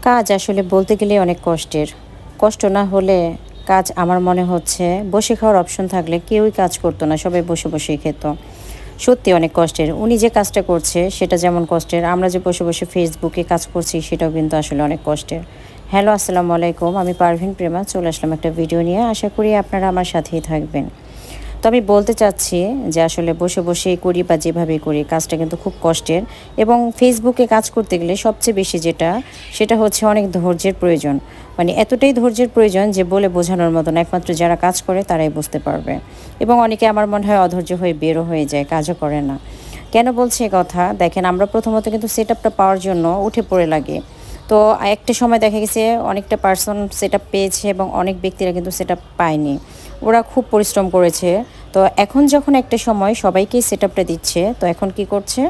কাজ আসলে বলতে গেলে অনেক কষ্টের। কষ্ট না হলে কাজ আমার মনে হচ্ছে বসে খাওয়ার অপশন থাকলে কেউই কাজ করতো না। সবাই বসে, বসেই খেত। সত্যি অনেক কষ্টের। উনি যে কাজটা করছে সেটা যেমন কষ্টের, আমরা যে বসে, বসে ফেসবুকে কাজ করছি সেটাও কিন্তু আসলে অনেক কষ্টের। হ্যালো, আসসালামু আলাইকুম। আমি পারভীন প্রেমা চলে আসলাম একটা ভিডিও নিয়ে। আশা করি আপনারা আমার সাথেই থাকবেন। তো আমি বলতে চাচ্ছি যে আসলে বসে বসেই করি বা যেভাবেই করি কাজটা কিন্তু খুব কষ্টের এবং ফেসবুকে কাজ করতে গেলে সবচেয়ে বেশি যেটা সেটা হচ্ছে অনেক ধৈর্যের প্রয়োজন। মানে এতটাই ধৈর্যের প্রয়োজন যে বলে বোঝানোর মতন, একমাত্র যারা কাজ করে তারাই বুঝতে পারবে। এবং অনেকে আমার মনে হয় অধৈর্য হয়ে বেরো হয়ে যায়, কাজও করে না। কেন বলছি এ কথা? দেখেন, আমরা প্রথমত কিন্তু সেট আপটা পাওয়ার জন্য উঠে পড়ে লাগে। তো একটা সময় দেখা গেছে অনেকটা পার্সন সেট আপ পেয়েছে এবং অনেক ব্যক্তিরা কিন্তু সেট আপ পায়নি। ওরা খুব পরিশ্রম করেছে। তো এখন যখন একটা সময় সবাইকেই সেট আপটা দিচ্ছে, তো এখন কি করছে?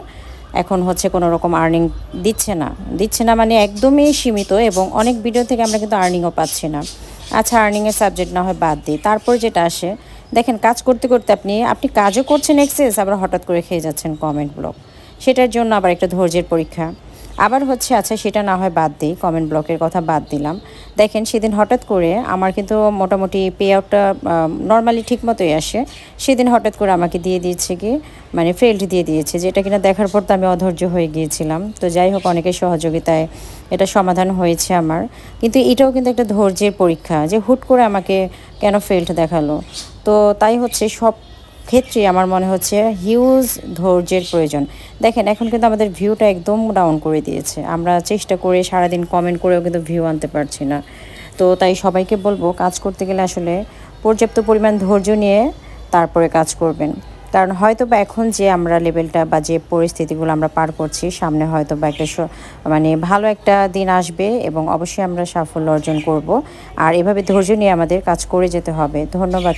এখন হচ্ছে কোনো রকম আর্নিং দিচ্ছে না। দিচ্ছে না মানে একদমই সীমিত, এবং অনেক ভিডিও থেকে আমরা কিন্তু আর্নিংও পাচ্ছি না। আচ্ছা, আর্নিংয়ের সাবজেক্ট না হয় বাদ দিই। তারপর যেটা আসে, দেখেন কাজ করতে, করতে আপনি কাজও করছেন এক্সেস, আবার হঠাৎ করে খেয়ে যাচ্ছেন কমেন্ট ব্লক। সেটার জন্য আবার একটা ধৈর্যের পরীক্ষা। আবার হচ্ছে, আচ্ছা সেটা না হয় বাদ দিই, কমেন্ট ব্লকের কথা বাদ দিলাম। দেখেন সেদিন হঠাৎ করে আমার কিন্তু মোটামুটি পে আউটটা নর্মালি ঠিক মতোই আসে। সেদিন হঠাৎ করে আমাকে দিয়ে দিয়েছে কি, মানে ফেল্ড দিয়ে দিয়েছে, যেটা কিনা দেখার পর তো আমি অধৈর্য হয়ে গিয়েছিলাম। তো যাই হোক, অনেকের সহযোগিতায় এটা সমাধান হয়েছে আমার। কিন্তু এটাও কিন্তু একটা ধৈর্যের পরীক্ষা যে হুট করে আমাকে কেন ফেল্ড দেখালো। তো তাই হচ্ছে সব ক্ষেত্রে আমার মনে হচ্ছে হিউজ ধৈর্যের প্রয়োজন। দেখেন এখন কিন্তু আমাদের ভিউটা একদম ডাউন করে দিয়েছে। আমরা চেষ্টা করে সারাদিন কমেন্ট করেও কিন্তু ভিউ আনতে পারছি না। তো তাই সবাইকে বলবো, কাজ করতে গেলে আসলে পর্যাপ্ত পরিমাণ ধৈর্য নিয়ে তারপরে কাজ করবেন। কারণ হয়তো বা এখন যে আমরা লেভেলটা বা যে পরিস্থিতিগুলো আমরা পার করছি, সামনে হয়তো বা একটা মানে ভালো একটা দিন আসবে এবং অবশ্যই আমরা সাফল্য অর্জন করব। আর এভাবে ধৈর্য নিয়ে আমাদের কাজ করে যেতে হবে। ধন্যবাদ।